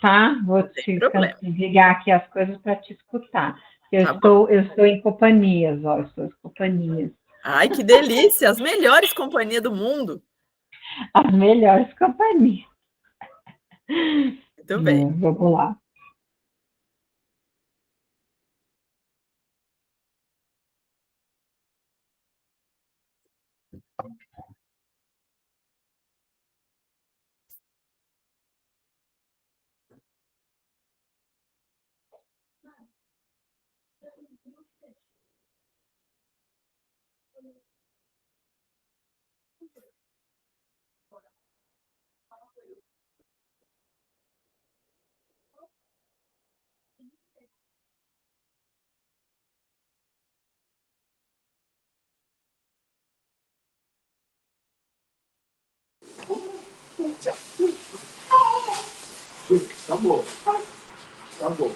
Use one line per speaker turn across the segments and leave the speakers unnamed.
tá? Vou
Não tem problema.
desligar aqui as coisas para te escutar.
Tá bom.
Eu estou em companhias, ó, estou em companhias.
Ai, que delícia! As melhores companhias do mundo.
As melhores companhias.
Muito bem.
Vamos lá.
Tá bom. Tá bom.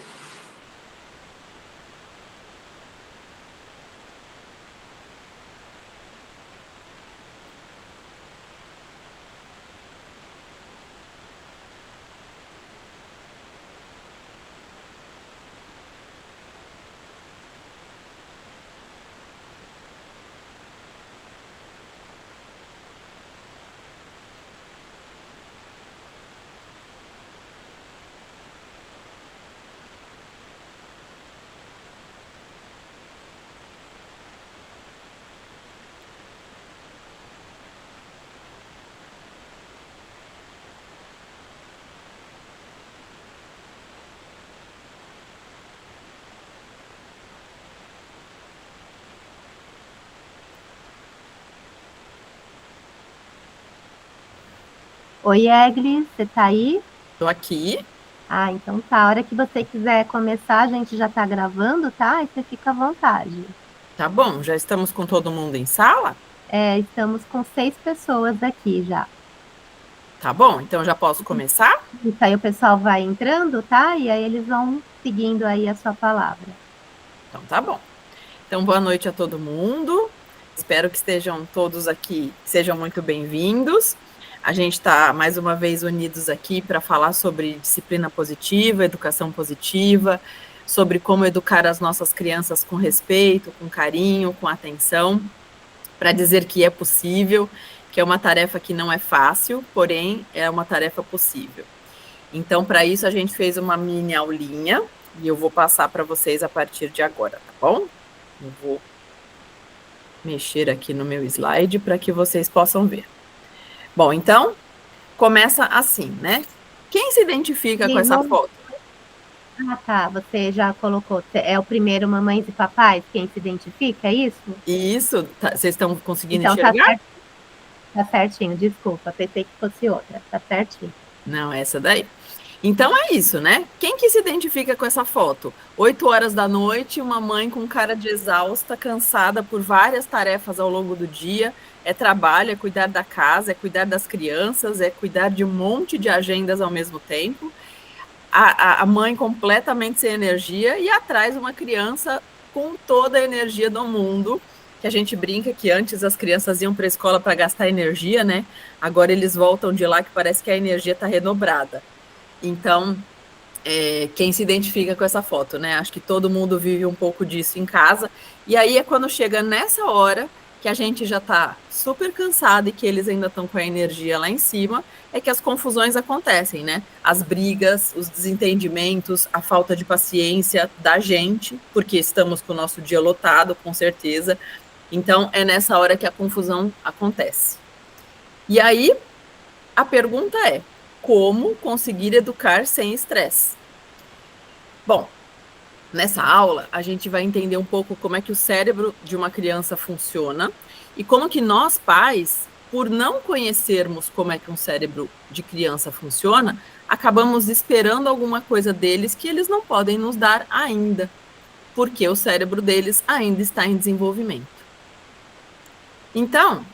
Oi, Egli, você tá aí?
Tô aqui.
Ah, então tá. A hora que você quiser começar, a gente já tá gravando, tá? Aí você fica à vontade.
Tá bom, já estamos com todo mundo em sala?
Estamos com 6 pessoas aqui já.
Tá bom, então já posso começar?
Isso aí o pessoal vai entrando, tá? E aí eles vão seguindo aí a sua palavra.
Então tá bom. Então boa noite a todo mundo. Espero que estejam todos aqui, sejam muito bem-vindos. A gente está mais uma vez unidos aqui para falar sobre disciplina positiva, educação positiva, sobre como educar as nossas crianças com respeito, com carinho, com atenção, para dizer que é possível, que é uma tarefa que não é fácil, porém é uma tarefa possível. Então, para isso, a gente fez uma mini aulinha e eu vou passar para vocês a partir de agora, tá bom? Eu vou mexer aqui no meu slide para que vocês possam ver. Bom, então, começa assim, né? Quem se identifica com essa foto?
Ah, tá. Você já colocou. É o primeiro mamães e papais quem se identifica, é isso?
Isso, tá, vocês estão conseguindo
então,
enxergar?
Tá certinho, desculpa. Pensei que fosse outra. Tá certinho.
Não, essa daí. Então é isso, né? Quem que se identifica com essa foto? 8 horas da noite, uma mãe com cara de exausta, cansada por várias tarefas ao longo do dia. É trabalho, é cuidar da casa, é cuidar das crianças, é cuidar de um monte de agendas ao mesmo tempo. A mãe completamente sem energia e atrás uma criança com toda a energia do mundo, que a gente brinca que antes as crianças iam para a escola para gastar energia, né? Agora eles voltam de lá que parece que a energia está redobrada. Então, quem se identifica com essa foto, né? Acho que todo mundo vive um pouco disso em casa. E aí é quando chega nessa hora que a gente já está super cansado e que eles ainda estão com a energia lá em cima, é que as confusões acontecem, né? As brigas, os desentendimentos, a falta de paciência da gente, porque estamos com o nosso dia lotado, com certeza. Então, é nessa hora que a confusão acontece. E aí, a pergunta é: como conseguir educar sem estresse? Bom, nessa aula, a gente vai entender um pouco como é que o cérebro de uma criança funciona e como que nós, pais, por não conhecermos como é que um cérebro de criança funciona, acabamos esperando alguma coisa deles que eles não podem nos dar ainda, porque o cérebro deles ainda está em desenvolvimento. Então,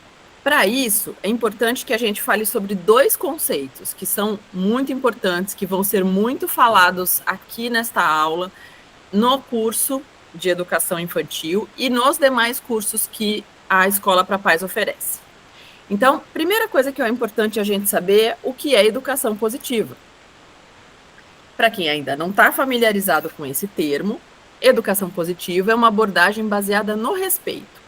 para isso, é importante que a gente fale sobre 2 conceitos que são muito importantes, que vão ser muito falados aqui nesta aula, no curso de educação infantil e nos demais cursos que a Escola para Pais oferece. Então, primeira coisa que é importante a gente saber é o que é educação positiva. Para quem ainda não está familiarizado com esse termo, educação positiva é uma abordagem baseada no respeito,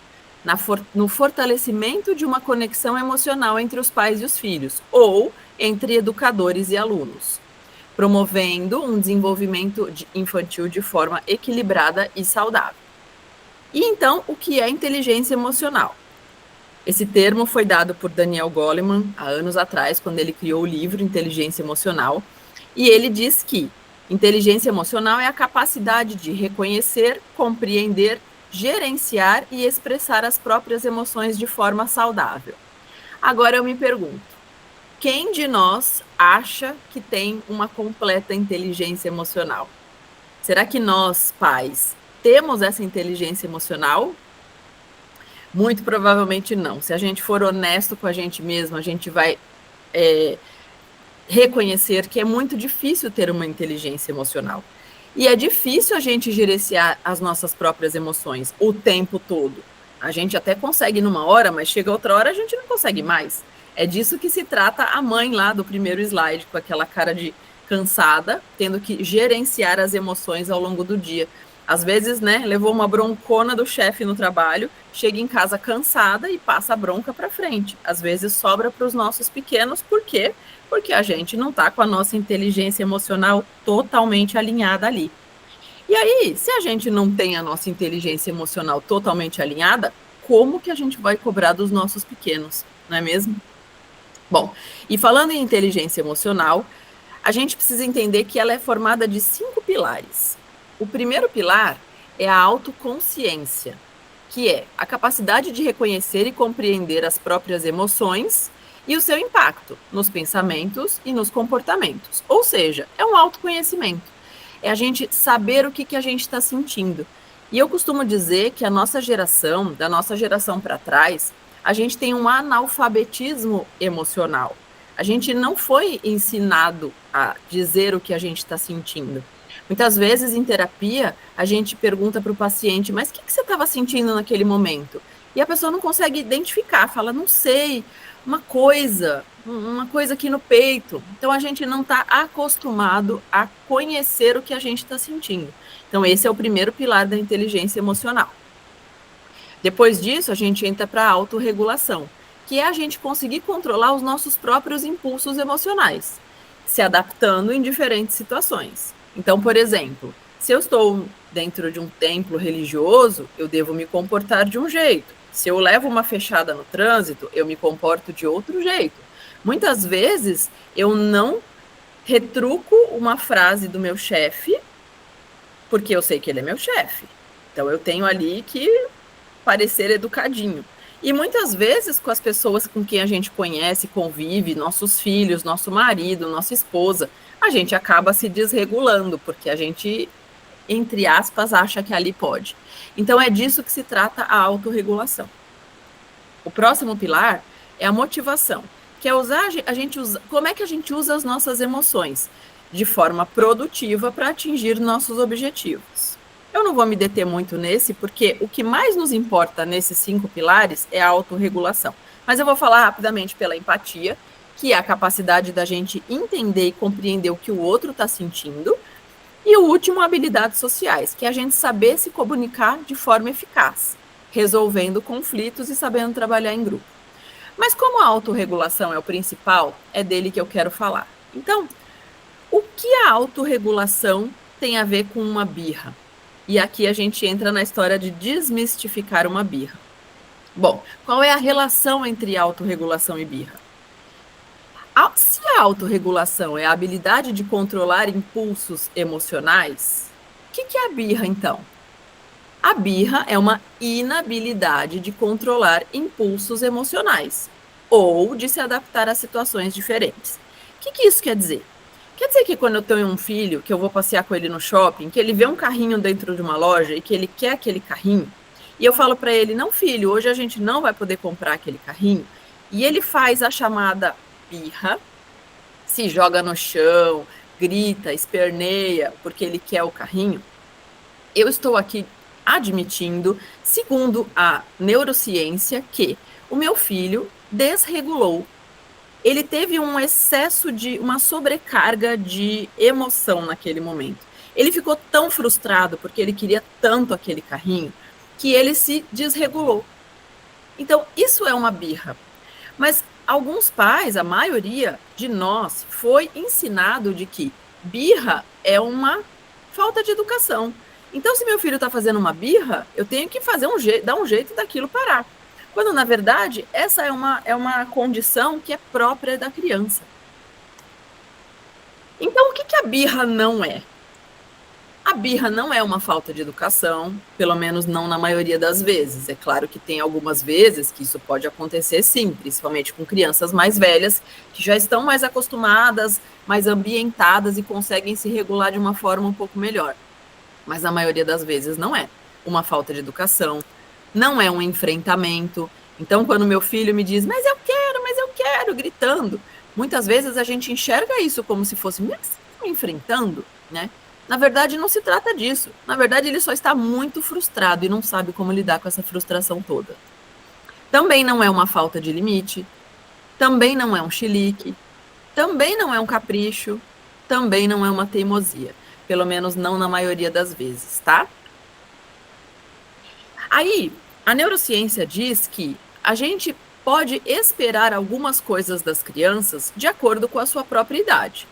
no fortalecimento de uma conexão emocional entre os pais e os filhos, ou entre educadores e alunos, promovendo um desenvolvimento infantil de forma equilibrada e saudável. E então, o que é inteligência emocional? Esse termo foi dado por Daniel Goleman há anos atrás, quando ele criou o livro Inteligência Emocional, e ele diz que inteligência emocional é a capacidade de reconhecer, compreender, gerenciar e expressar as próprias emoções de forma saudável. Agora eu me pergunto, quem de nós acha que tem uma completa inteligência emocional? Será que nós, pais, temos essa inteligência emocional? Muito provavelmente não. Se a gente for honesto com a gente mesmo, a gente vai reconhecer que é muito difícil ter uma inteligência emocional. E é difícil a gente gerenciar as nossas próprias emoções o tempo todo. A gente até consegue numa hora, mas chega outra hora a gente não consegue mais. É disso que se trata a mãe lá do primeiro slide, com aquela cara de cansada, tendo que gerenciar as emoções ao longo do dia. Às vezes, né, levou uma broncona do chefe no trabalho, chega em casa cansada e passa a bronca para frente. Às vezes sobra para os nossos pequenos, por quê? Porque a gente não está com a nossa inteligência emocional totalmente alinhada ali. E aí, se a gente não tem a nossa inteligência emocional totalmente alinhada, como que a gente vai cobrar dos nossos pequenos, não é mesmo? Bom, e falando em inteligência emocional, a gente precisa entender que ela é formada de 5 pilares. O primeiro pilar é a autoconsciência, que é a capacidade de reconhecer e compreender as próprias emoções e o seu impacto nos pensamentos e nos comportamentos. Ou seja, é um autoconhecimento. É a gente saber o que a gente está sentindo. E eu costumo dizer que a nossa geração, da nossa geração para trás, a gente tem um analfabetismo emocional. A gente não foi ensinado a dizer o que a gente está sentindo. Muitas vezes, em terapia, a gente pergunta para o paciente, mas o que você estava sentindo naquele momento? E a pessoa não consegue identificar, fala, não sei, uma coisa aqui no peito. Então, a gente não está acostumado a conhecer o que a gente está sentindo. Então, esse é o primeiro pilar da inteligência emocional. Depois disso, a gente entra para a autorregulação, que é a gente conseguir controlar os nossos próprios impulsos emocionais, se adaptando em diferentes situações. Então, por exemplo, se eu estou dentro de um templo religioso, eu devo me comportar de um jeito. Se eu levo uma fechada no trânsito, eu me comporto de outro jeito. Muitas vezes, eu não retruco uma frase do meu chefe, porque eu sei que ele é meu chefe. Então, eu tenho ali que parecer educadinho. E muitas vezes, com as pessoas com quem a gente conhece, convive, nossos filhos, nosso marido, nossa esposa, a gente acaba se desregulando, porque a gente, entre aspas, acha que ali pode. Então, é disso que se trata a autorregulação. O próximo pilar é a motivação, que é como é que a gente usa as nossas emoções de forma produtiva para atingir nossos objetivos. Eu não vou me deter muito nesse, porque o que mais nos importa nesses 5 pilares é a autorregulação. Mas eu vou falar rapidamente pela empatia, que é a capacidade da gente entender e compreender o que o outro está sentindo. E o último, habilidades sociais, que é a gente saber se comunicar de forma eficaz, resolvendo conflitos e sabendo trabalhar em grupo. Mas como a autorregulação é o principal, é dele que eu quero falar. Então, o que a autorregulação tem a ver com uma birra? E aqui a gente entra na história de desmistificar uma birra. Bom, qual é a relação entre autorregulação e birra? Se a autorregulação é a habilidade de controlar impulsos emocionais, o que é a birra, então? A birra é uma inabilidade de controlar impulsos emocionais ou de se adaptar a situações diferentes. O que isso quer dizer? Quer dizer que quando eu tenho um filho, que eu vou passear com ele no shopping, que ele vê um carrinho dentro de uma loja e que ele quer aquele carrinho, e eu falo para ele, não filho, hoje a gente não vai poder comprar aquele carrinho, e ele faz a chamada birra, se joga no chão, grita, esperneia, porque ele quer o carrinho, eu estou aqui admitindo, segundo a neurociência, que o meu filho desregulou ele teve um excesso uma sobrecarga de emoção naquele momento. Ele ficou tão frustrado porque ele queria tanto aquele carrinho que ele se desregulou. Então, isso é uma birra. Mas alguns pais, a maioria de nós, foi ensinado de que birra é uma falta de educação. Então, se meu filho está fazendo uma birra, eu tenho que dar um jeito daquilo parar. Quando, na verdade, essa é uma condição que é própria da criança. Então, o que a birra não é? A birra não é uma falta de educação, pelo menos não na maioria das vezes. É claro que tem algumas vezes que isso pode acontecer sim, principalmente com crianças mais velhas, que já estão mais acostumadas, mais ambientadas e conseguem se regular de uma forma um pouco melhor. Mas na maioria das vezes não é uma falta de educação, não é um enfrentamento. Então, quando meu filho me diz, mas eu quero, gritando, muitas vezes a gente enxerga isso como se fosse, mas você está enfrentando, né? Na verdade, não se trata disso. Na verdade, ele só está muito frustrado e não sabe como lidar com essa frustração toda. Também não é uma falta de limite, também não é um chilique, também não é um capricho, também não é uma teimosia. Pelo menos não na maioria das vezes, tá? Aí, a neurociência diz que a gente pode esperar algumas coisas das crianças de acordo com a sua própria idade.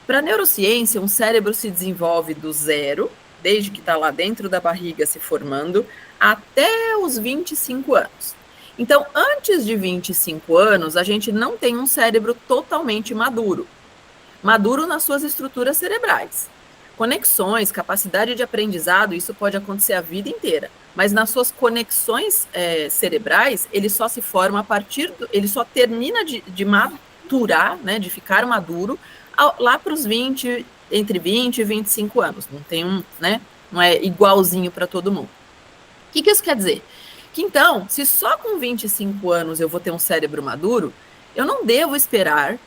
Para a neurociência, um cérebro se desenvolve do zero, desde que está lá dentro da barriga se formando, até os 25 anos. Então, antes de 25 anos, a gente não tem um cérebro totalmente maduro. Maduro nas suas estruturas cerebrais. Conexões, capacidade de aprendizado, isso pode acontecer a vida inteira. Mas nas suas conexões cerebrais, ele só se forma ele só termina de maturar, né, de ficar maduro, lá para os entre 20 e 25 anos. Não tem né, não é igualzinho para todo mundo. O que isso quer dizer? Que então, se só com 25 anos eu vou ter um cérebro maduro, eu não devo esperar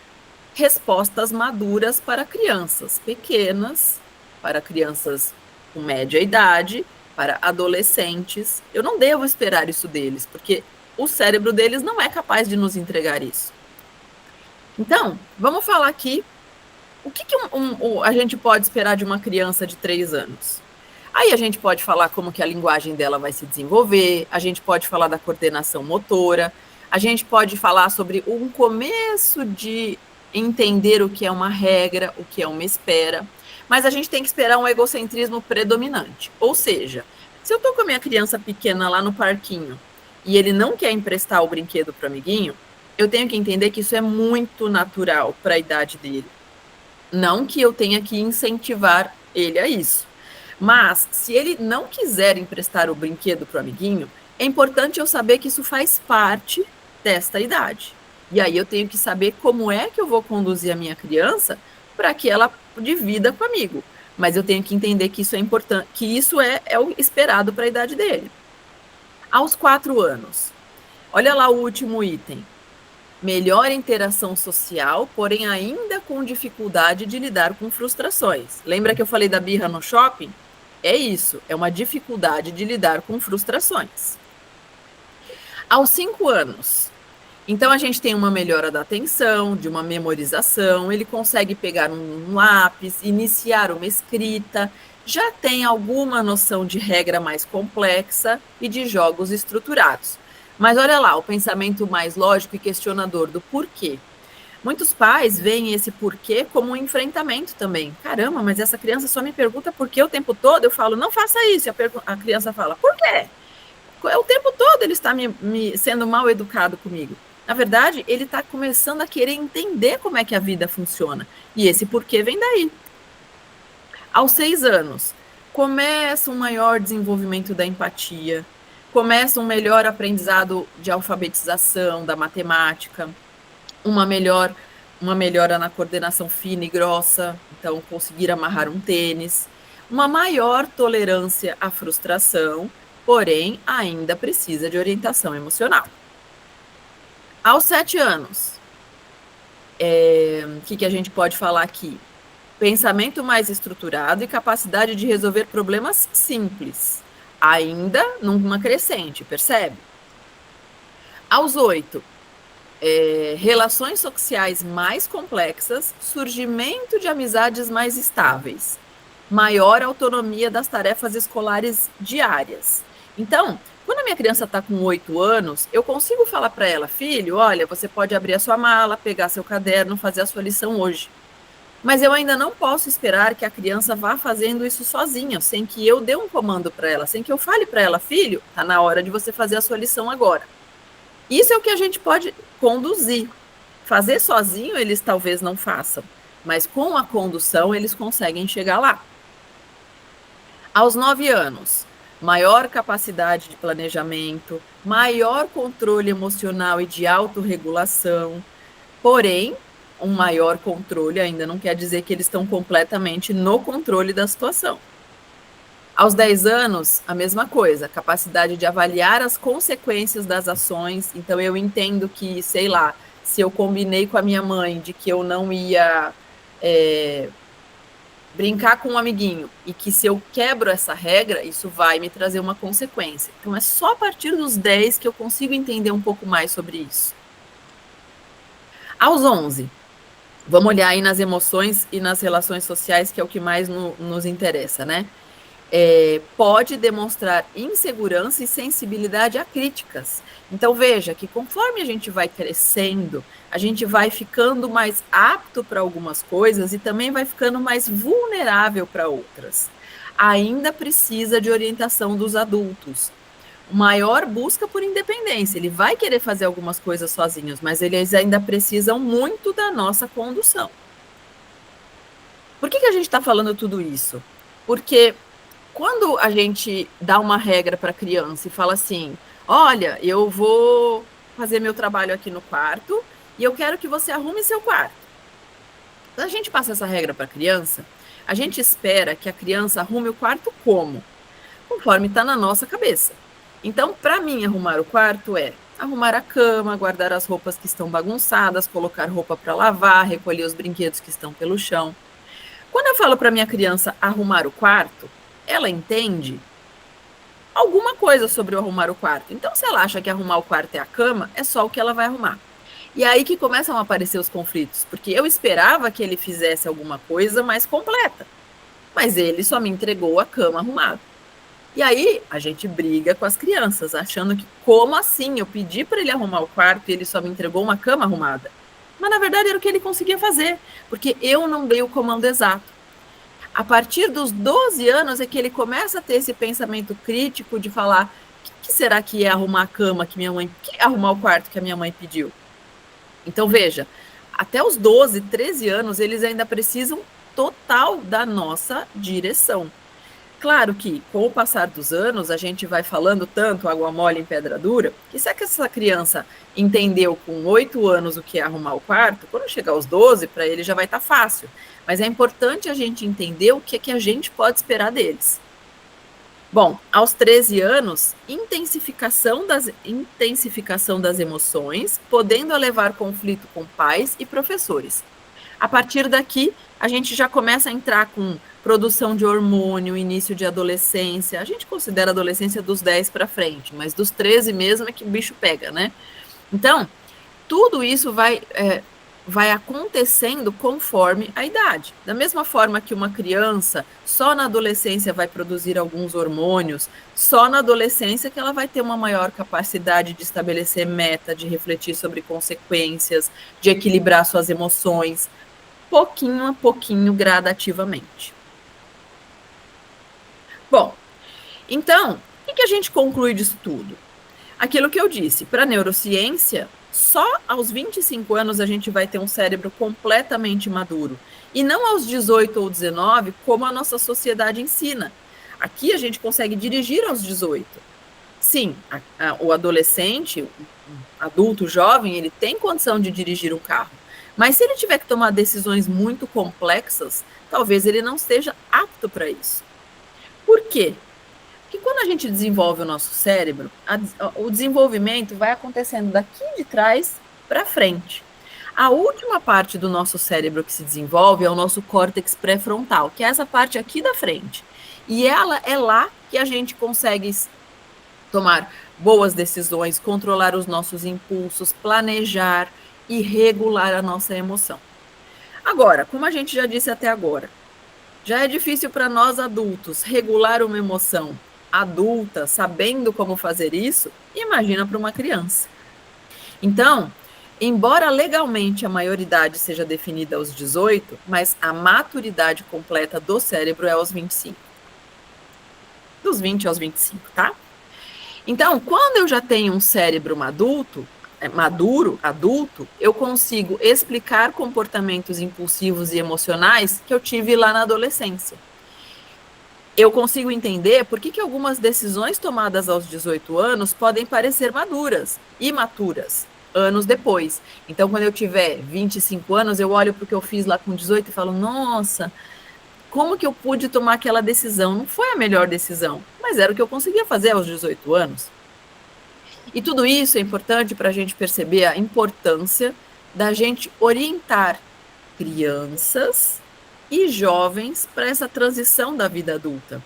respostas maduras para crianças pequenas, para crianças com média idade, para adolescentes. Eu não devo esperar isso deles, porque o cérebro deles não é capaz de nos entregar isso. Então, vamos falar aqui o que a gente pode esperar de uma criança de 3 anos? Aí a gente pode falar como que a linguagem dela vai se desenvolver, a gente pode falar da coordenação motora, a gente pode falar sobre um começo de entender o que é uma regra, o que é uma espera, mas a gente tem que esperar um egocentrismo predominante. Ou seja, se eu estou com a minha criança pequena lá no parquinho e ele não quer emprestar o brinquedo para o amiguinho, eu tenho que entender que isso é muito natural para a idade dele. Não que eu tenha que incentivar ele a isso. Mas, se ele não quiser emprestar o brinquedo para o amiguinho, é importante eu saber que isso faz parte desta idade. E aí eu tenho que saber como é que eu vou conduzir a minha criança para que ela divida comigo. Mas eu tenho que entender que isso é importante, que isso é o esperado para a idade dele. Aos 4 anos, olha lá o último item. Melhor interação social, porém ainda com dificuldade de lidar com frustrações. Lembra que eu falei da birra no shopping? É isso, é uma dificuldade de lidar com frustrações. Aos 5 anos, então a gente tem uma melhora da atenção, de uma memorização, ele consegue pegar um lápis, iniciar uma escrita, já tem alguma noção de regra mais complexa e de jogos estruturados. Mas olha lá, o pensamento mais lógico e questionador do porquê. Muitos pais veem esse porquê como um enfrentamento também. Caramba, mas essa criança só me pergunta por quê o tempo todo. Eu falo, não faça isso. A criança fala, por quê? O tempo todo ele está sendo mal educado comigo. Na verdade, ele está começando a querer entender como é que a vida funciona. E esse porquê vem daí. Aos 6 anos, começa um maior desenvolvimento da empatia, começa um melhor aprendizado de alfabetização, da matemática, uma melhora na coordenação fina e grossa, então conseguir amarrar um tênis, uma maior tolerância à frustração, porém ainda precisa de orientação emocional. Aos 7 anos, o que a gente pode falar aqui? Pensamento mais estruturado e capacidade de resolver problemas simples, ainda numa crescente, percebe? Aos 8, relações sociais mais complexas, surgimento de amizades mais estáveis, maior autonomia das tarefas escolares diárias. Então, quando a minha criança está com 8 anos, eu consigo falar para ela, filho, olha, você pode abrir a sua mala, pegar seu caderno, fazer a sua lição hoje. Mas eu ainda não posso esperar que a criança vá fazendo isso sozinha, sem que eu dê um comando para ela, sem que eu fale para ela, filho, está na hora de você fazer a sua lição agora. Isso é o que a gente pode conduzir. Fazer sozinho eles talvez não façam, mas com a condução eles conseguem chegar lá. Aos 9 anos, maior capacidade de planejamento, maior controle emocional e de autorregulação, porém, um maior controle ainda não quer dizer que eles estão completamente no controle da situação. Aos 10 anos, a mesma coisa, capacidade de avaliar as consequências das ações. Então, eu entendo que, sei lá, se eu combinei com a minha mãe de que eu não ia brincar com um amiguinho e que se eu quebro essa regra, isso vai me trazer uma consequência. Então, é só a partir dos 10 que eu consigo entender um pouco mais sobre isso. Aos 11, vamos olhar aí nas emoções e nas relações sociais, que é o que mais nos interessa, né? Pode demonstrar insegurança e sensibilidade a críticas. Então, veja que conforme a gente vai crescendo, a gente vai ficando mais apto para algumas coisas e também vai ficando mais vulnerável para outras. Ainda precisa de orientação dos adultos. Maior busca por independência. Ele vai querer fazer algumas coisas sozinhos, mas eles ainda precisam muito da nossa condução. Por que a gente está falando tudo isso? Porque quando a gente dá uma regra para a criança e fala assim, olha, eu vou fazer meu trabalho aqui no quarto e eu quero que você arrume seu quarto. Quando a gente passa essa regra para a criança, a gente espera que a criança arrume o quarto como? Conforme está na nossa cabeça. Então, para mim, arrumar o quarto é arrumar a cama, guardar as roupas que estão bagunçadas, colocar roupa para lavar, recolher os brinquedos que estão pelo chão. Quando eu falo para minha criança arrumar o quarto, ela entende alguma coisa sobre o arrumar o quarto. Então, se ela acha que arrumar o quarto é a cama, é só o que ela vai arrumar. E aí que começam a aparecer os conflitos, porque eu esperava que ele fizesse alguma coisa mais completa, mas ele só me entregou a cama arrumada. E aí a gente briga com as crianças, achando que como assim? Eu pedi para ele arrumar o quarto e ele só me entregou uma cama arrumada. Mas na verdade era o que ele conseguia fazer, porque eu não dei o comando exato. A partir dos 12 anos é que ele começa a ter esse pensamento crítico de falar, o que será que é arrumar a cama que minha mãe, arrumar o quarto que a minha mãe pediu? Então veja, até os 12, 13 anos eles ainda precisam total da nossa direção. Claro que, com o passar dos anos, a gente vai falando tanto água mole em pedra dura, que se é que essa criança entendeu com 8 anos o que é arrumar o quarto, quando chegar aos 12, para ele já vai estar fácil. Mas é importante a gente entender o que é que a gente pode esperar deles. Bom, aos 13 anos, intensificação das emoções, podendo levar conflito com pais e professores. A partir daqui, a gente já começa a entrar com produção de hormônio, início de adolescência. A gente considera a adolescência dos 10 para frente, mas dos 13 mesmo é que o bicho pega, né? Então, tudo isso vai acontecendo conforme a idade. Da mesma forma que uma criança, só na adolescência vai produzir alguns hormônios, só na adolescência que ela vai ter uma maior capacidade de estabelecer meta, de refletir sobre consequências, de equilibrar suas emoções, pouquinho a pouquinho, gradativamente. Bom, então, o que a gente conclui disso tudo? Aquilo que eu disse, para a neurociência, só aos 25 anos a gente vai ter um cérebro completamente maduro, e não aos 18 ou 19, como a nossa sociedade ensina. Aqui a gente consegue dirigir aos 18. Sim, o adolescente, o adulto jovem, ele tem condição de dirigir um carro, mas se ele tiver que tomar decisões muito complexas, talvez ele não esteja apto para isso. Por quê? Porque quando a gente desenvolve o nosso cérebro, o desenvolvimento vai acontecendo daqui de trás para frente. A última parte do nosso cérebro que se desenvolve é o nosso córtex pré-frontal, que é essa parte aqui da frente. E ela é lá que a gente consegue tomar boas decisões, controlar os nossos impulsos, planejar e regular a nossa emoção. Agora, como a gente já disse até agora, já é difícil para nós adultos regular uma emoção adulta, sabendo como fazer isso, imagina para uma criança. Então, embora legalmente a maioridade seja definida aos 18, mas a maturidade completa do cérebro é aos 25. Dos 20 aos 25, tá? Então, quando eu já tenho um cérebro maduro, adulto, eu consigo explicar comportamentos impulsivos e emocionais que eu tive lá na adolescência. Eu consigo entender por que algumas decisões tomadas aos 18 anos podem parecer maduras, imaturas, anos depois. Então, quando eu tiver 25 anos, eu olho para o que eu fiz lá com 18 e falo, nossa, como que eu pude tomar aquela decisão? Não foi a melhor decisão, mas era o que eu conseguia fazer aos 18 anos. E tudo isso é importante para a gente perceber a importância da gente orientar crianças e jovens para essa transição da vida adulta.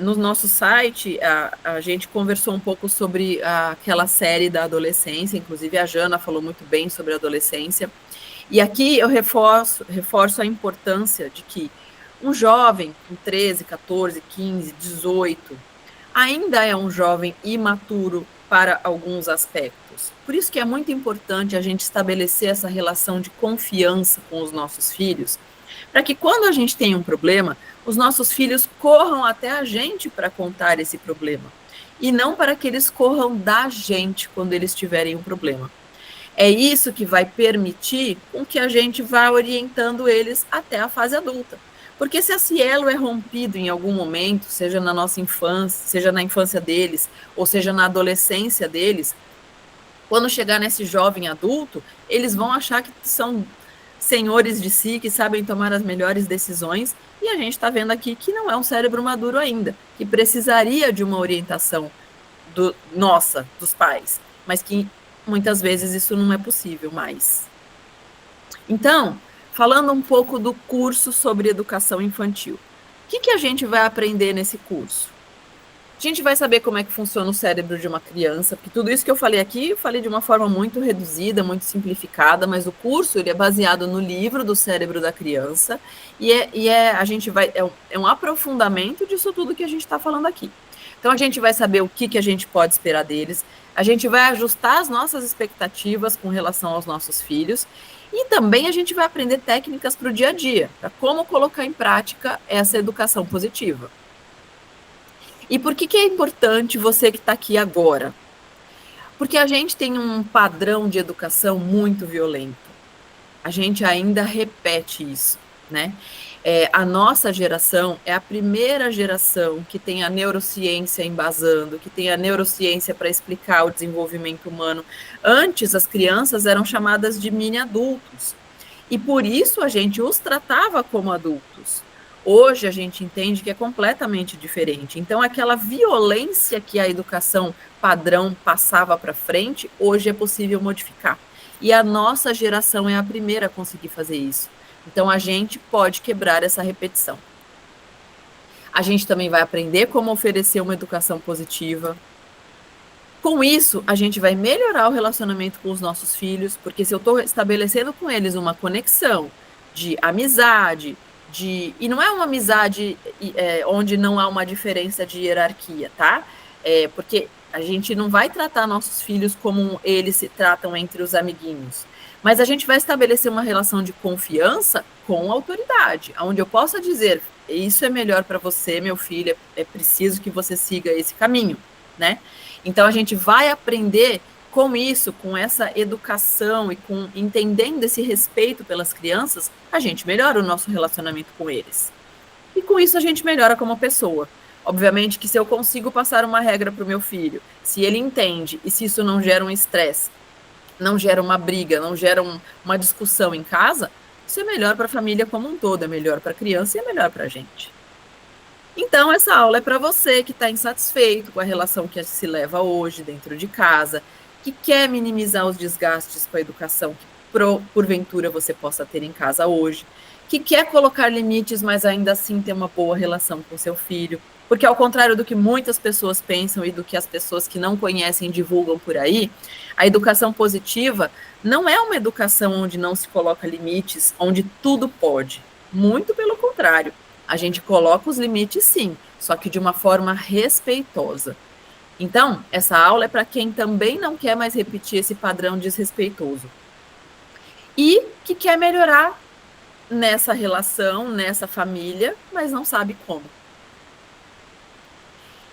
No nosso site, a gente conversou um pouco sobre aquela série da adolescência, inclusive a Jana falou muito bem sobre a adolescência, e aqui eu reforço a importância de que um jovem com 13, 14, 15, 18, ainda é um jovem imaturo para alguns aspectos. Por isso que é muito importante a gente estabelecer essa relação de confiança com os nossos filhos, para que quando a gente tem um problema, os nossos filhos corram até a gente para contar esse problema, e não para que eles corram da gente quando eles tiverem um problema. É isso que vai permitir com que a gente vá orientando eles até a fase adulta. Porque se esse elo é rompido em algum momento, seja na nossa infância, seja na infância deles, ou seja na adolescência deles, quando chegar nesse jovem adulto, eles vão achar que são senhores de si, que sabem tomar as melhores decisões, e a gente está vendo aqui que não é um cérebro maduro ainda, que precisaria de uma orientação dos pais, mas que muitas vezes isso não é possível mais. Então, falando um pouco do curso sobre educação infantil, o que a gente vai aprender nesse curso? A gente vai saber como é que funciona o cérebro de uma criança, porque tudo isso que eu falei aqui, eu falei de uma forma muito reduzida, muito simplificada, mas o curso ele é baseado no livro do cérebro da criança, é um aprofundamento disso tudo que a gente está falando aqui. Então, a gente vai saber o que a gente pode esperar deles, a gente vai ajustar as nossas expectativas com relação aos nossos filhos, e também a gente vai aprender técnicas para o dia a dia, para como colocar em prática essa educação positiva. E por que é importante você que está aqui agora? Porque a gente tem um padrão de educação muito violento. A gente ainda repete isso, né? A nossa geração é a primeira geração que tem a neurociência embasando, que tem a neurociência para explicar o desenvolvimento humano. Antes, as crianças eram chamadas de mini-adultos. E por isso a gente os tratava como adultos. Hoje a gente entende que é completamente diferente. Então, aquela violência que a educação padrão passava para frente, hoje é possível modificar. E a nossa geração é a primeira a conseguir fazer isso. Então, a gente pode quebrar essa repetição. A gente também vai aprender como oferecer uma educação positiva. Com isso, a gente vai melhorar o relacionamento com os nossos filhos, porque se eu estou estabelecendo com eles uma conexão de amizade, e não é uma amizade onde não há uma diferença de hierarquia, tá? Porque a gente não vai tratar nossos filhos como eles se tratam entre os amiguinhos, mas a gente vai estabelecer uma relação de confiança com autoridade, onde eu possa dizer, isso é melhor para você, meu filho, é preciso que você siga esse caminho, né? Então, a gente vai aprender com isso, com essa educação e com entendendo esse respeito pelas crianças, a gente melhora o nosso relacionamento com eles. E com isso a gente melhora como pessoa. Obviamente que se eu consigo passar uma regra para o meu filho, se ele entende e se isso não gera um estresse, não gera uma briga, não gera uma discussão em casa, isso é melhor para a família como um todo, é melhor para a criança e é melhor para a gente. Então, essa aula é para você que está insatisfeito com a relação que se leva hoje dentro de casa, que quer minimizar os desgastes com a educação que porventura você possa ter em casa hoje, que quer colocar limites, mas ainda assim ter uma boa relação com seu filho, Porque ao contrário do que muitas pessoas pensam e do que as pessoas que não conhecem divulgam por aí, a educação positiva não é uma educação onde não se coloca limites, onde tudo pode. Muito pelo contrário. A gente coloca os limites sim, só que de uma forma respeitosa. Então, essa aula é para quem também não quer mais repetir esse padrão desrespeitoso. E que quer melhorar nessa relação, nessa família, mas não sabe como.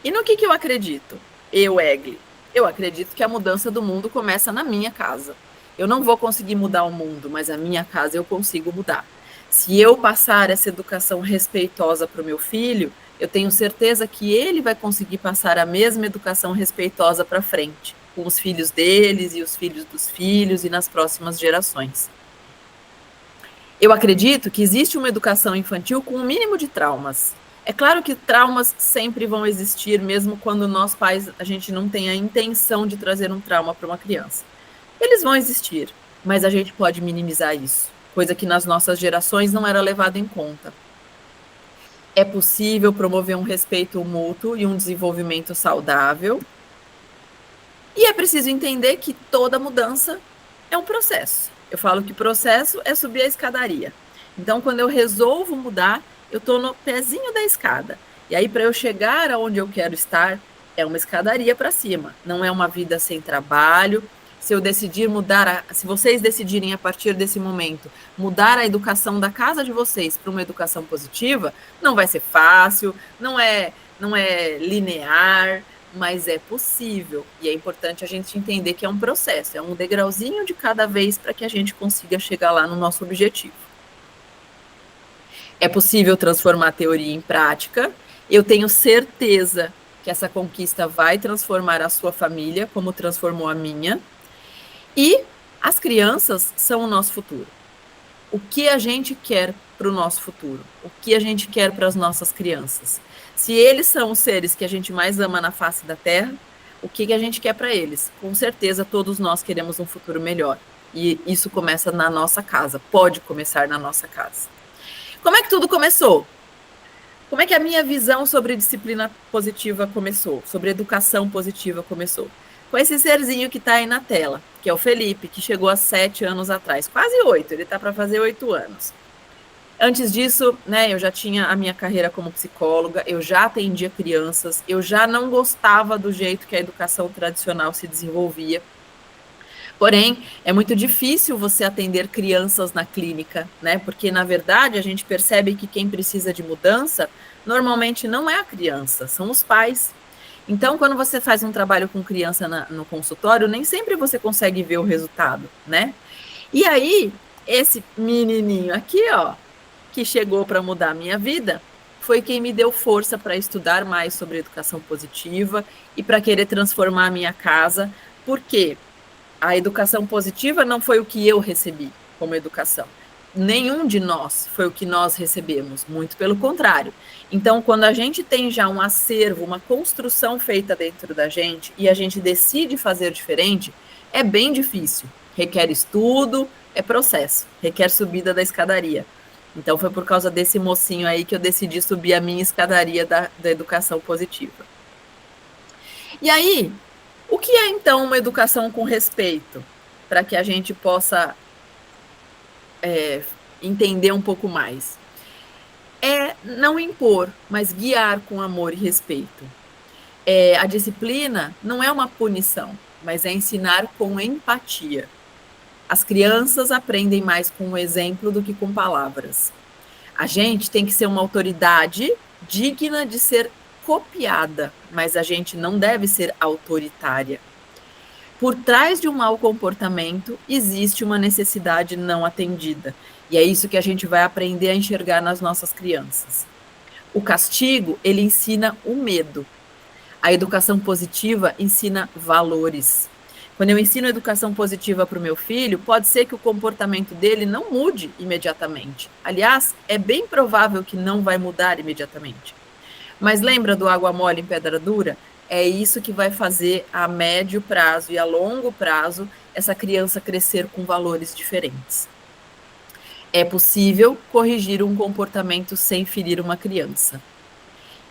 E no que eu acredito? Eu, Egli. Eu acredito que a mudança do mundo começa na minha casa. Eu não vou conseguir mudar o mundo, mas a minha casa eu consigo mudar. Se eu passar essa educação respeitosa para o meu filho, eu tenho certeza que ele vai conseguir passar a mesma educação respeitosa para frente, com os filhos deles e os filhos dos filhos e nas próximas gerações. Eu acredito que existe uma educação infantil com um mínimo de traumas. É claro que traumas sempre vão existir, mesmo quando nós pais, a gente não tem a intenção de trazer um trauma para uma criança. Eles vão existir, mas a gente pode minimizar isso, coisa que nas nossas gerações não era levado em conta. É possível promover um respeito mútuo e um desenvolvimento saudável. E é preciso entender que toda mudança é um processo. Eu falo que processo é subir a escadaria. Então, quando eu resolvo mudar, eu estou no pezinho da escada. E aí, para eu chegar aonde eu quero estar, é uma escadaria para cima. Não é uma vida sem trabalho. Se eu decidir mudar, se vocês decidirem a partir desse momento mudar a educação da casa de vocês para uma educação positiva, não vai ser fácil, não é linear, mas é possível. E é importante a gente entender que é um processo, é um degrauzinho de cada vez para que a gente consiga chegar lá no nosso objetivo. É possível transformar a teoria em prática. Eu tenho certeza que essa conquista vai transformar a sua família, como transformou a minha. E as crianças são o nosso futuro. O que a gente quer para o nosso futuro? O que a gente quer para as nossas crianças? Se eles são os seres que a gente mais ama na face da Terra, o que a gente quer para eles? Com certeza todos nós queremos um futuro melhor. E isso começa na nossa casa, pode começar na nossa casa. Como é que tudo começou? Como é que a minha visão sobre disciplina positiva começou? Sobre educação positiva começou? Com esse serzinho que está aí na tela, que é o Felipe, que chegou há 7 anos atrás, quase 8, ele está para fazer 8 anos. Antes disso, né, eu já tinha a minha carreira como psicóloga, eu já atendia crianças, eu já não gostava do jeito que a educação tradicional se desenvolvia. Porém, é muito difícil você atender crianças na clínica, né? Porque, na verdade, a gente percebe que quem precisa de mudança, normalmente não é a criança, são os pais. Então, quando você faz um trabalho com criança no consultório, nem sempre você consegue ver o resultado, né? E aí, esse menininho aqui, ó, que chegou para mudar a minha vida, foi quem me deu força para estudar mais sobre educação positiva e para querer transformar a minha casa, porque a educação positiva não foi o que eu recebi como educação. Nenhum de nós foi o que nós recebemos, muito pelo contrário. Então, quando a gente tem já um acervo, uma construção feita dentro da gente e a gente decide fazer diferente, é bem difícil. Requer estudo, é processo, requer subida da escadaria. Então, foi por causa desse mocinho aí que eu decidi subir a minha escadaria da educação positiva. E aí, o que é, então, uma educação com respeito? Para que a gente possa entender um pouco mais. É não impor, mas guiar com amor e respeito. A disciplina não é uma punição, mas é ensinar com empatia. As crianças aprendem mais com o exemplo do que com palavras. A gente tem que ser uma autoridade digna de ser copiada, mas a gente não deve ser autoritária. Por trás de um mau comportamento, existe uma necessidade não atendida. E é isso que a gente vai aprender a enxergar nas nossas crianças. O castigo, ele ensina o medo. A educação positiva ensina valores. Quando eu ensino educação positiva para o meu filho, pode ser que o comportamento dele não mude imediatamente. Aliás, é bem provável que não vai mudar imediatamente. Mas lembra do água mole em pedra dura? É isso que vai fazer a médio prazo e a longo prazo essa criança crescer com valores diferentes. É possível corrigir um comportamento sem ferir uma criança.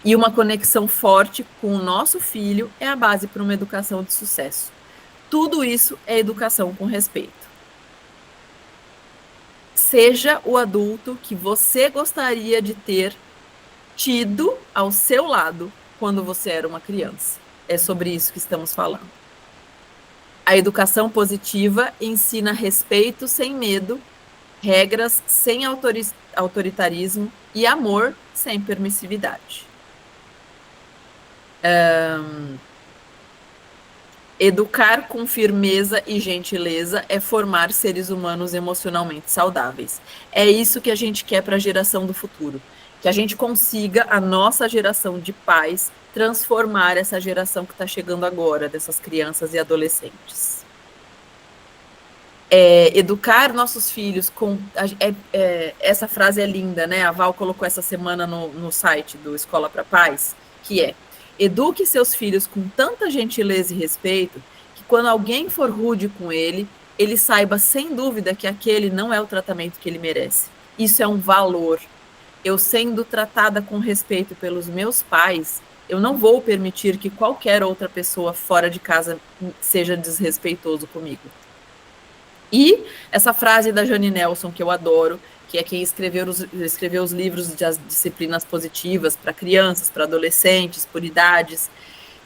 E uma conexão forte com o nosso filho é a base para uma educação de sucesso. Tudo isso é educação com respeito. Seja o adulto que você gostaria de ter tido ao seu lado quando você era uma criança. É sobre isso que estamos falando. A educação positiva ensina respeito sem medo, regras sem autoritarismo e amor sem permissividade. Educar com firmeza e gentileza é formar seres humanos emocionalmente saudáveis. É isso que a gente quer para a geração do futuro. Que a gente consiga, a nossa geração de pais, transformar essa geração que está chegando agora, dessas crianças e adolescentes. Educar nossos filhos com... essa frase é linda, né? A Val colocou essa semana no site do Escola para Pais, que é: eduque seus filhos com tanta gentileza e respeito que quando alguém for rude com ele saiba sem dúvida que aquele não é o tratamento que ele merece. Isso é um valor. Eu sendo tratada com respeito pelos meus pais, eu não vou permitir que qualquer outra pessoa fora de casa seja desrespeitoso comigo. E essa frase da Jane Nelson, que eu adoro, que é quem escreveu os livros de disciplinas positivas para crianças, para adolescentes, por idades,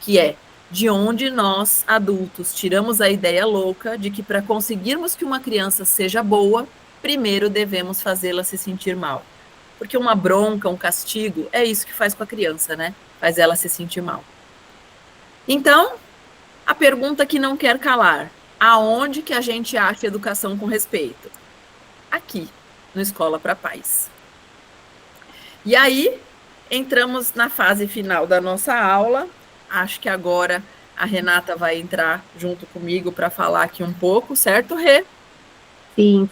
que é: de onde nós, adultos, tiramos a ideia louca de que para conseguirmos que uma criança seja boa, primeiro devemos fazê-la se sentir mal. Porque uma bronca, um castigo, é isso que faz com a criança, né? Faz ela se sentir mal. Então, a pergunta que não quer calar: aonde que a gente acha educação com respeito? Aqui, no Escola para Pais. E aí, entramos na fase final da nossa aula. Acho que agora a Renata vai entrar junto comigo para falar aqui um pouco, certo, Rê?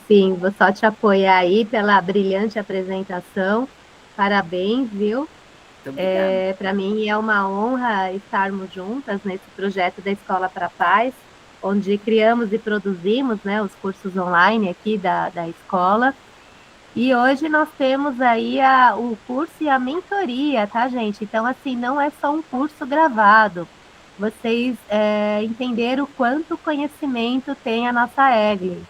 Sim, vou só te apoiar aí pela brilhante apresentação. Parabéns, viu? Para mim é uma honra estarmos juntas nesse projeto da Escola para Pais, onde criamos e produzimos, né, os cursos online aqui da escola. E hoje nós temos aí o curso e a mentoria, tá, gente? Então, assim, não é só um curso gravado. Vocês entenderam o quanto conhecimento tem a nossa Egli.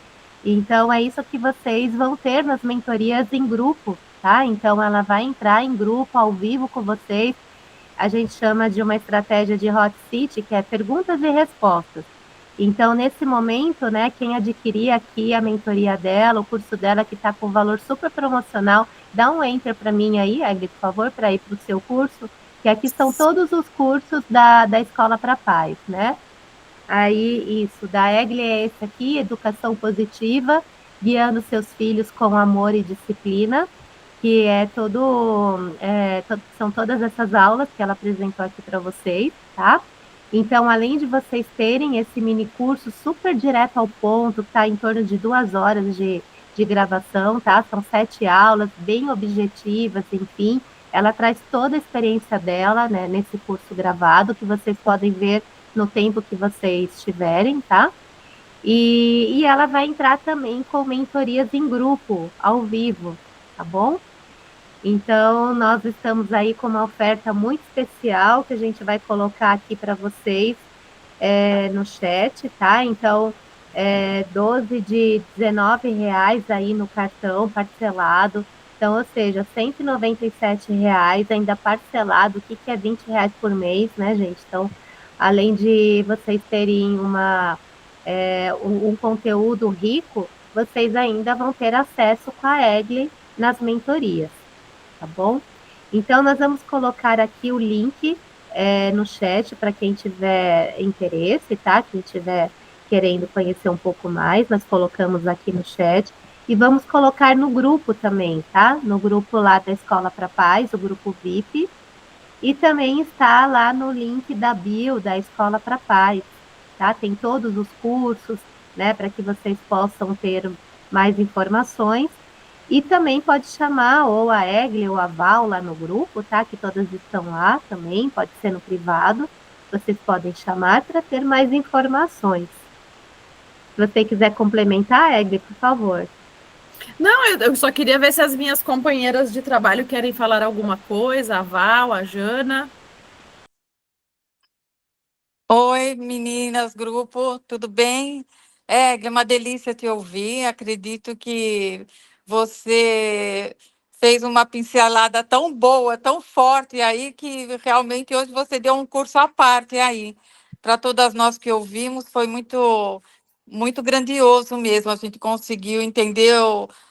Então, é isso que vocês vão ter nas mentorias em grupo, tá? Então, ela vai entrar em grupo, ao vivo com vocês. A gente chama de uma estratégia de hot seat, que é perguntas e respostas. Então, nesse momento, né, quem adquirir aqui a mentoria dela, o curso dela, que está com valor super promocional, dá um enter para mim aí, Egli, por favor, para ir para o seu curso, que aqui são todos os cursos da Escola para Pais, né? Aí, isso, da Egli é esse aqui, Educação Positiva, guiando seus filhos com amor e disciplina, que são todas essas aulas que ela apresentou aqui para vocês, tá? Então, além de vocês terem esse mini curso super direto ao ponto, que está em torno de 2 horas de gravação, tá? São 7 aulas, bem objetivas, enfim. Ela traz toda a experiência dela, né, nesse curso gravado, que vocês podem ver no tempo que vocês tiverem, tá? E ela vai entrar também com mentorias em grupo, ao vivo, tá bom? Então, nós estamos aí com uma oferta muito especial que a gente vai colocar aqui para vocês no chat, tá? Então, 12 de R$19 aí no cartão parcelado. Então, ou seja, R$197 ainda parcelado. O que é R$20 por mês, né, gente? Então, além de vocês terem um conteúdo rico, vocês ainda vão ter acesso com a Egli nas mentorias, tá bom? Então, nós vamos colocar aqui o link no chat para quem tiver interesse, tá? Quem tiver querendo conhecer um pouco mais, nós colocamos aqui no chat. E vamos colocar no grupo também, tá? No grupo lá da Escola para Pais, o grupo VIP. E também está lá no link da bio da Escola para Pais, tá? Tem todos os cursos, né? Para que vocês possam ter mais informações. E também pode chamar ou a Egli ou a Val lá no grupo, tá? Que todas estão lá também, pode ser no privado. Vocês podem chamar para ter mais informações. Se você quiser complementar, Egli, por favor.
Não, eu só queria ver se as minhas companheiras de trabalho querem falar alguma coisa, a Val, a Jana.
Oi, meninas, grupo, tudo bem? É uma delícia te ouvir. Acredito que você fez uma pincelada tão boa, tão forte aí, que realmente hoje você deu um curso à parte aí. Para todas nós que ouvimos, foi muito grandioso mesmo. A gente conseguiu entender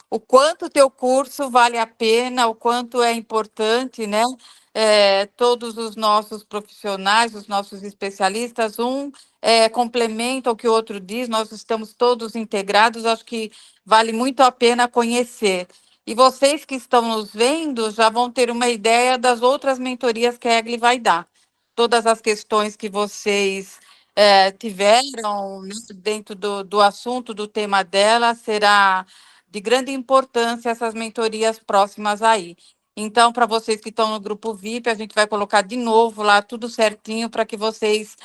o quanto o teu curso vale a pena, o quanto é importante, né? Todos os nossos profissionais, os nossos especialistas, complementa o que o outro diz, nós estamos todos integrados, acho que vale muito a pena conhecer. E vocês que estão nos vendo já vão ter uma ideia das outras mentorias que a Egli vai dar. Todas as questões que vocês tiveram, né, dentro do assunto, do tema dela, será de grande importância essas mentorias próximas aí. Então, para vocês que estão no grupo VIP, a gente vai colocar de novo lá tudo certinho para que vocês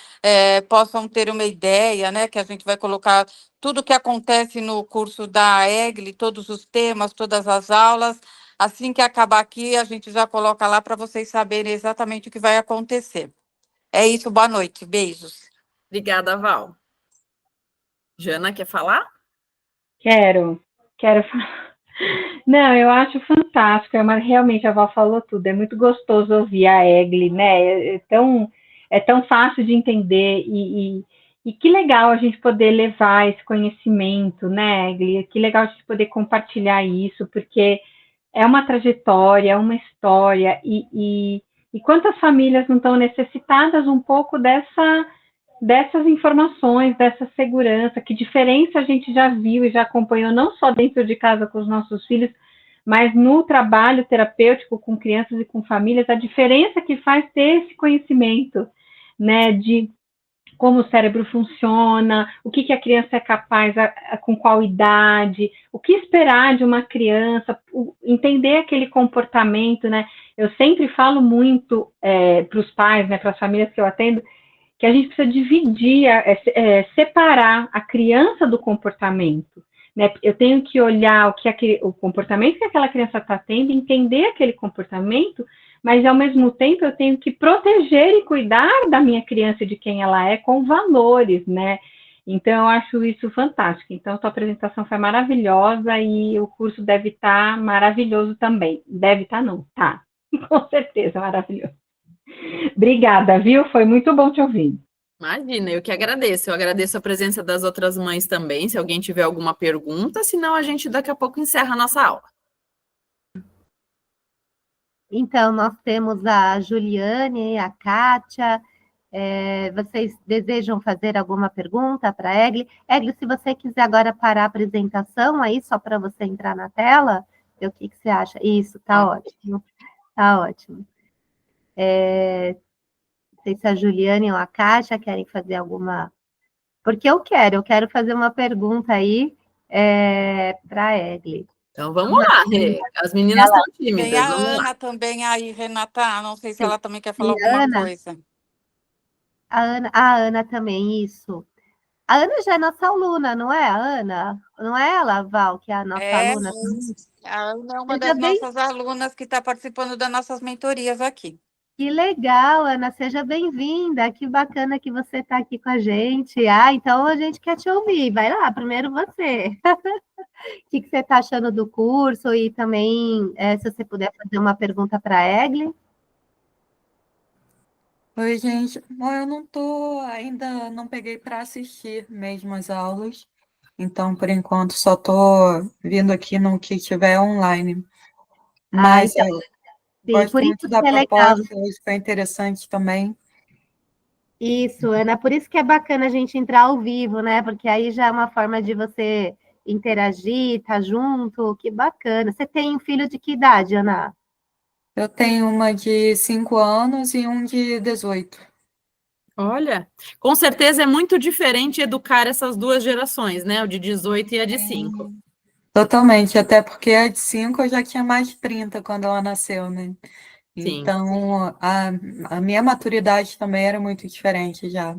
possam ter uma ideia, né? Que a gente vai colocar tudo o que acontece no curso da EGLE, todos os temas, todas as aulas. Assim que acabar aqui, a gente já coloca lá para vocês saberem exatamente o que vai acontecer. É isso, boa noite, beijos.
Obrigada, Val. Jana, quer falar?
Quero falar. Não, eu acho fantástico, realmente a Val falou tudo, é muito gostoso ouvir a Egli, né? É tão fácil de entender e que legal a gente poder levar esse conhecimento, né, Egli? Que legal a gente poder compartilhar isso, porque é uma trajetória, é uma história, e quantas famílias não estão necessitadas um pouco dessas informações, dessa segurança, que diferença a gente já viu e já acompanhou, não só dentro de casa com os nossos filhos, mas no trabalho terapêutico com crianças e com famílias, a diferença que faz ter esse conhecimento, né, de como o cérebro funciona, o que a criança é capaz, com qual idade, o que esperar de uma criança, entender aquele comportamento, né? Eu sempre falo muito para os pais, né, para as famílias que eu atendo, que a gente precisa dividir, separar a criança do comportamento. Né? Eu tenho que olhar o comportamento que aquela criança está tendo, entender aquele comportamento, mas ao mesmo tempo eu tenho que proteger e cuidar da minha criança e de quem ela é com valores, né? Então eu acho isso fantástico. Então sua apresentação foi maravilhosa e o curso deve estar maravilhoso também. Deve estar não, tá? Com certeza, maravilhoso. Obrigada, viu? Foi muito bom te ouvir.
Imagina, eu que agradeço. Eu agradeço a presença das outras mães também, se alguém tiver alguma pergunta, senão a gente daqui a pouco encerra a nossa aula.
Então, nós temos a Juliane, a Kátia. Vocês desejam fazer alguma pergunta para a Egli? Egli, se você quiser agora parar a apresentação aí, só para você entrar na tela, ver o que você acha. Isso, tá ótimo. Tá ótimo. Não sei se a Juliane ou a Kátia querem fazer alguma... Porque eu quero fazer uma pergunta aí para a Egli.
Então vamos lá, Rê. As meninas estão
Tem
tímidas,
a
vamos lá.
Ana também aí, Renata, não sei se ela também quer falar
E
alguma
Ana?
coisa.
A Ana também, isso. A Ana já é nossa aluna, não é, a Ana? Não é ela, Val, que é a nossa aluna também?
A Ana é uma
Seja
das
bem...
nossas alunas que está participando das nossas mentorias aqui.
Que legal, Ana, seja bem-vinda. Que bacana que você está aqui com a gente. Ah, então a gente quer te ouvir. Vai lá, primeiro você. O que você está achando do curso? E também, se você puder fazer uma pergunta para a Egli.
Oi, gente. Bom, eu não tô, ainda não peguei para assistir mesmo as aulas, então por enquanto só tô vindo aqui no que tiver online.
Ah,
Mas
então,
eu
sim,
gosto
por isso
muito da
que é legal.
proposta, isso foi interessante também.
Isso, Ana, por isso que é bacana a gente entrar ao vivo, né? Porque aí já é uma forma de você interagir, estar junto, que bacana. Você tem um filho de que idade, Ana?
Eu tenho uma de 5 anos e um de 18.
Olha, com certeza é muito diferente educar essas duas gerações, né? O de 18 e a de 5.
Totalmente, até porque a de 5 eu já tinha mais de 30 quando ela nasceu, né?
Sim,
Então a minha maturidade também era muito diferente já.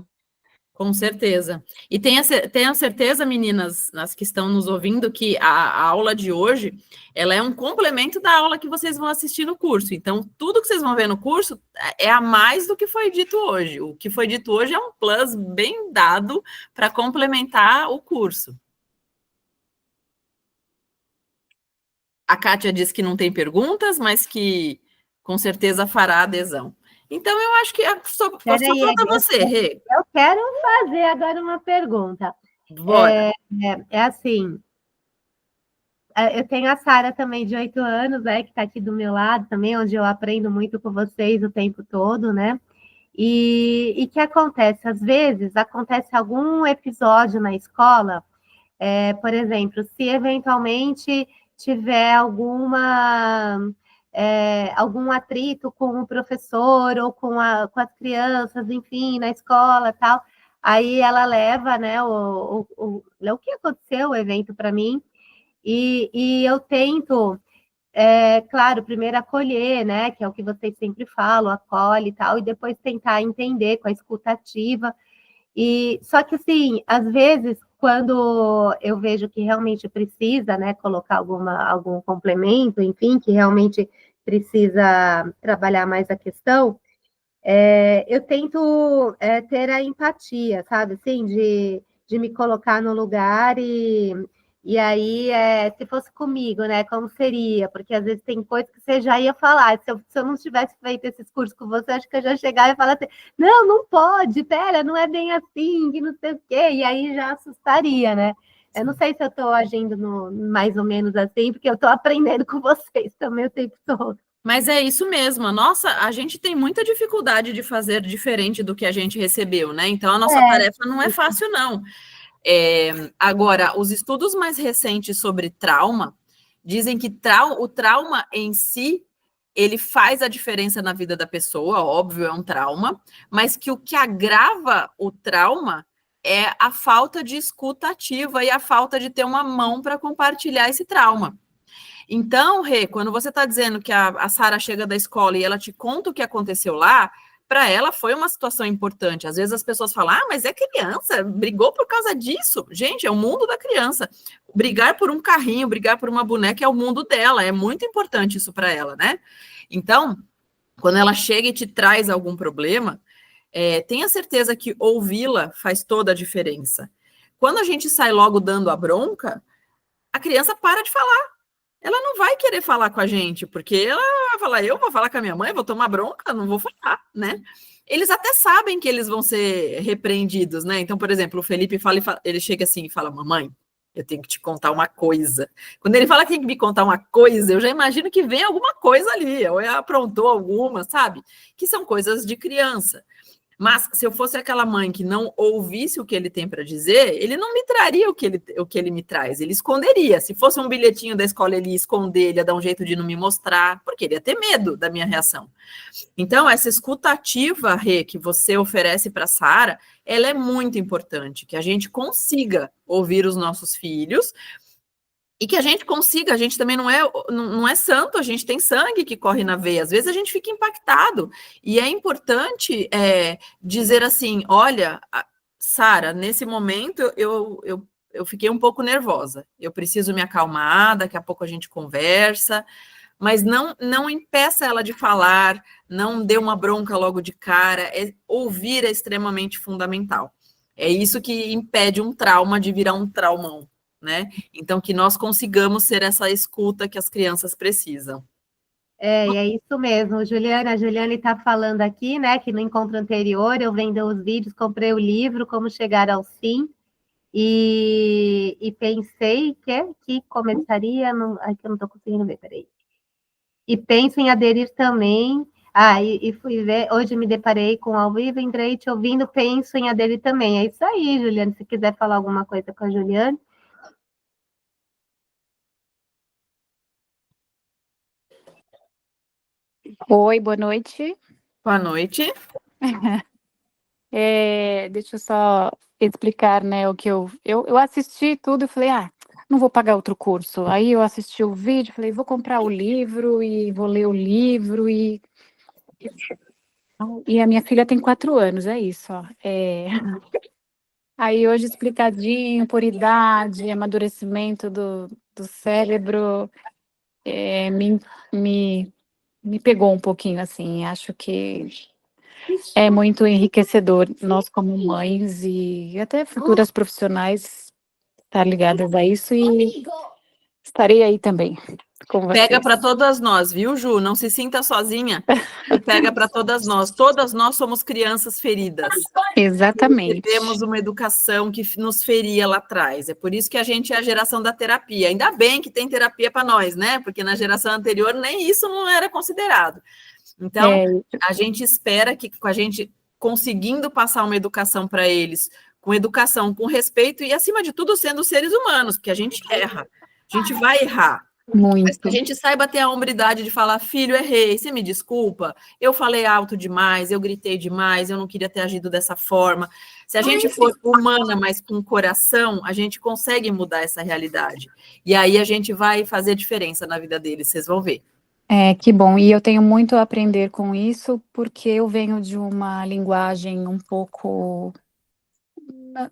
Com certeza. E tenham certeza, meninas, as que estão nos ouvindo, que a aula de hoje, ela é um complemento da aula que vocês vão assistir no curso. Então, tudo que vocês vão ver no curso é a mais do que foi dito hoje. O que foi dito hoje é um plus bem dado para complementar o curso. A Kátia disse que não tem perguntas, mas que com certeza fará adesão. Então, eu acho que só falta você, Rê.
Eu quero fazer agora uma pergunta.
Bora.
É assim, eu tenho a Sara também, de 8 anos, né, que está aqui do meu lado também, onde eu aprendo muito com vocês o tempo todo, né? E que acontece? Às vezes, acontece algum episódio na escola, por exemplo, se eventualmente tiver algum atrito com o professor ou com as crianças, enfim, na escola tal, aí ela leva, né, o que aconteceu, o evento para mim, e eu tento, claro, primeiro acolher, né, que é o que vocês sempre falam, acolhe e tal, e depois tentar entender com a escuta ativa. E só que assim, às vezes, quando eu vejo que realmente precisa, né, colocar algum complemento, enfim, que realmente precisa trabalhar mais a questão, eu tento ter a empatia, sabe, assim, de me colocar no lugar e aí, se fosse comigo, né, como seria? Porque às vezes tem coisas que você já ia falar. Se eu não tivesse feito esses cursos com você, acho que eu já chegava e falava assim, não pode, pera, não é bem assim, que não sei o quê, e aí já assustaria, né? Eu não sei se eu estou agindo mais ou menos assim, porque eu estou aprendendo com vocês também o tempo todo.
Mas é isso mesmo. Nossa, a gente tem muita dificuldade de fazer diferente do que a gente recebeu, né? Então, a nossa tarefa não é fácil, não. Agora, os estudos mais recentes sobre trauma dizem que o trauma em si, ele faz a diferença na vida da pessoa, óbvio, é um trauma, mas que o que agrava o trauma é a falta de escuta ativa e a falta de ter uma mão para compartilhar esse trauma. Então, Rê, quando você está dizendo que a Sara chega da escola e ela te conta o que aconteceu lá, para ela foi uma situação importante. Às vezes as pessoas falam, mas é criança, brigou por causa disso. Gente, é o mundo da criança. Brigar por um carrinho, brigar por uma boneca é o mundo dela, é muito importante isso para ela, né? Então, quando ela chega e te traz algum problema, tenha certeza que ouvi-la faz toda a diferença. Quando a gente sai logo dando a bronca, a criança para de falar. Ela não vai querer falar com a gente, porque ela vai falar, eu vou falar com a minha mãe, vou tomar bronca, não vou falar, né? Eles até sabem que eles vão ser repreendidos, né? Então, por exemplo, o Felipe ele chega assim e fala, mamãe, eu tenho que te contar uma coisa. Quando ele fala que tem que me contar uma coisa, eu já imagino que vem alguma coisa ali, ou ele aprontou alguma, sabe? Que são coisas de criança. Mas se eu fosse aquela mãe que não ouvisse o que ele tem para dizer, ele não me traria o que ele me traz, ele esconderia. Se fosse um bilhetinho da escola, ele ia esconder, ele ia dar um jeito de não me mostrar, porque ele ia ter medo da minha reação. Então, essa escuta ativa, Rê, que você oferece para a Sara, ela é muito importante, que a gente consiga ouvir os nossos filhos, e que a gente consiga, a gente também não é santo, a gente tem sangue que corre na veia, às vezes a gente fica impactado, e é importante dizer assim, olha, Sara, nesse momento eu fiquei um pouco nervosa, eu preciso me acalmar, daqui a pouco a gente conversa, mas não impeça ela de falar, não dê uma bronca logo de cara, ouvir é extremamente fundamental. É isso que impede um trauma de virar um traumão, né? Então, que nós consigamos ser essa escuta que as crianças precisam.
E é isso mesmo, Juliana. A Juliane está falando aqui, né, que no encontro anterior eu vendo os vídeos, comprei o livro Como Chegar ao Sim, e pensei que começaria, que eu não estou conseguindo ver, peraí. E penso em aderir também. E fui ver, hoje me deparei com ao vivo, entrei te ouvindo, penso em aderir também. É isso aí, Juliane, se quiser falar alguma coisa com a Juliane.
Oi, boa noite.
Boa noite.
Deixa eu só explicar, né, o que eu assisti tudo e falei, não vou pagar outro curso. Aí eu assisti o vídeo, falei, vou comprar o livro e vou ler o livro e a minha filha tem 4 anos, é isso, ó. Aí hoje explicadinho por idade, amadurecimento do cérebro, me pegou um pouquinho, assim. Acho que é muito enriquecedor nós como mães e até futuras profissionais estar ligadas a isso e estarei aí também com
Pega
vocês.
para todas nós, viu, Ju? Não se sinta sozinha. E pega para todas nós. Todas nós somos crianças feridas.
Exatamente.
Recebemos uma educação que nos feria lá atrás. É por isso que a gente é a geração da terapia. Ainda bem que tem terapia para nós, né? Porque na geração anterior nem isso não era considerado. Então, a gente espera que com a gente conseguindo passar uma educação para eles, com educação, com respeito e, acima de tudo, sendo seres humanos, porque a gente erra. A gente vai errar. Mas que a gente saiba ter a hombridade de falar, filho, errei, você me desculpa, eu falei alto demais, eu gritei demais, eu não queria ter agido dessa forma. Se a gente for humana, mas com coração, a gente consegue mudar essa realidade. E aí a gente vai fazer diferença na vida deles, vocês vão ver.
Que bom. E eu tenho muito a aprender com isso, porque eu venho de uma linguagem um pouco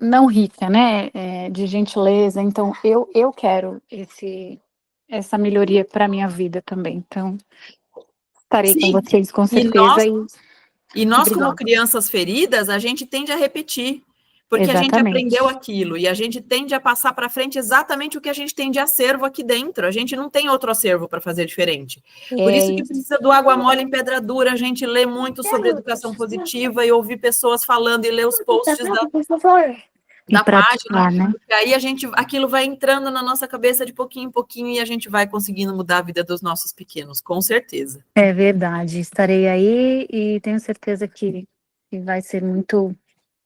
não rica, né? De gentileza. Então, eu quero essa melhoria para a minha vida também. Então, estarei com vocês com certeza.
E nós como crianças feridas, a gente tende a repetir, porque a gente aprendeu aquilo, e a gente tende a passar para frente exatamente o que a gente tem de acervo aqui dentro. A gente não tem outro acervo para fazer diferente. Por isso que precisa do água mole em pedra dura, a gente lê muito sobre educação positiva e ouvir pessoas falando e ler os posts da página, né? Porque aí aquilo vai entrando na nossa cabeça de pouquinho em pouquinho e a gente vai conseguindo mudar a vida dos nossos pequenos, com certeza.
É verdade, estarei aí e tenho certeza que vai ser muito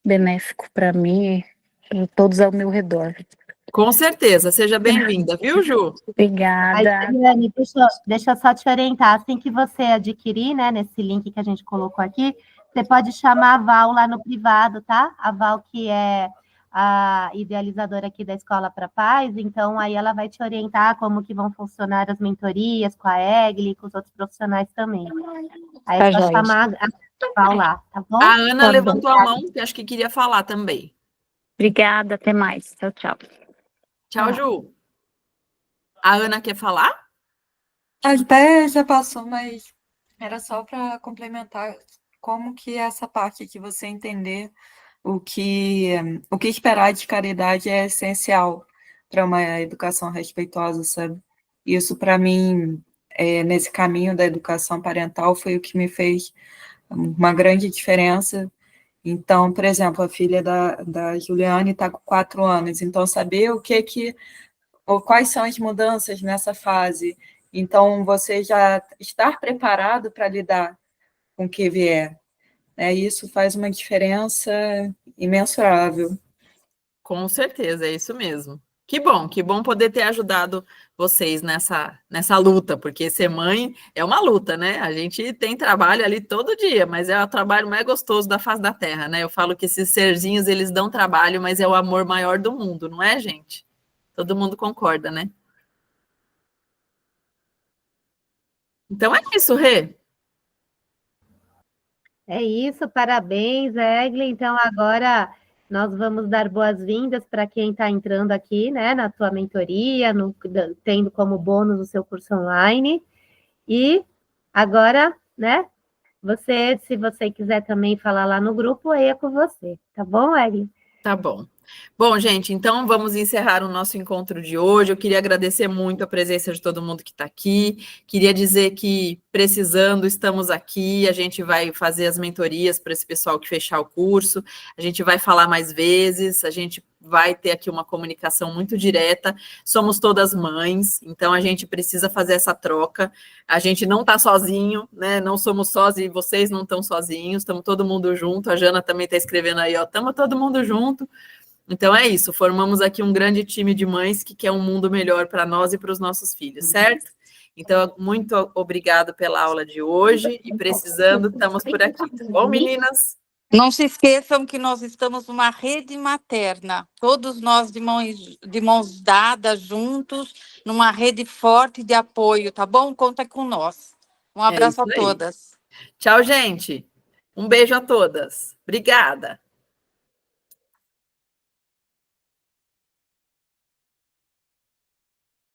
benéfico para mim e todos ao meu redor.
Com certeza, seja bem-vinda, viu, Ju?
Obrigada.
Adriane, deixa eu só te orientar, assim que você adquirir, né, nesse link que a gente colocou aqui, você pode chamar a Val lá no privado, tá? A Val que é a idealizadora aqui da Escola para Paz, então aí ela vai te orientar como que vão funcionar as mentorias com a Egli, com os outros profissionais também. Aí é só chamar a Val lá, tá bom?
A Ana levantou a mão, que acho que queria falar também.
Obrigada, até mais. Tchau, tchau.
Tchau, Ju. A Ana quer falar?
Até já passou, mas era só para complementar como que essa parte que você entender o que esperar de caridade é essencial para uma educação respeitosa, sabe? Isso, para mim, nesse caminho da educação parental, foi o que me fez uma grande diferença. Então, por exemplo, a filha da Juliane está com 4 anos, então saber ou quais são as mudanças nessa fase. Então, você já estar preparado para lidar com o que vier. Isso faz uma diferença imensurável.
Com certeza, é isso mesmo. Que bom poder ter ajudado vocês nessa luta, porque ser mãe é uma luta, né? A gente tem trabalho ali todo dia, mas é o trabalho mais gostoso da face da terra, né? Eu falo que esses serzinhos, eles dão trabalho, mas é o amor maior do mundo, não é, gente? Todo mundo concorda, né? Então é isso, Rê.
É isso, parabéns, Egli. Então, agora nós vamos dar boas-vindas para quem está entrando aqui, né, na tua mentoria, tendo como bônus o seu curso online. E agora, né, se você quiser também falar lá no grupo, aí é com você. Tá bom, Egli?
Tá bom. Bom, gente, então vamos encerrar o nosso encontro de hoje. Eu queria agradecer muito a presença de todo mundo que está aqui. Queria dizer que, precisando, estamos aqui. A gente vai fazer as mentorias para esse pessoal que fechar o curso. A gente vai falar mais vezes. A gente vai ter aqui uma comunicação muito direta. Somos todas mães, então a gente precisa fazer essa troca. A gente não está sozinho, né? Não somos sós e vocês não estão sozinhos. Estamos todo mundo junto. A Jana também está escrevendo aí, ó. Estamos todo mundo junto. Então é isso, formamos aqui um grande time de mães que quer um mundo melhor para nós e para os nossos filhos, certo? Então, muito obrigado pela aula de hoje e precisando, estamos por aqui, tá bom, meninas?
Não se esqueçam que nós estamos numa rede materna, todos nós de mãos dadas, juntos, numa rede forte de apoio, tá bom? Conta com nós. Um abraço a todas.
Tchau, gente. Um beijo a todas. Obrigada.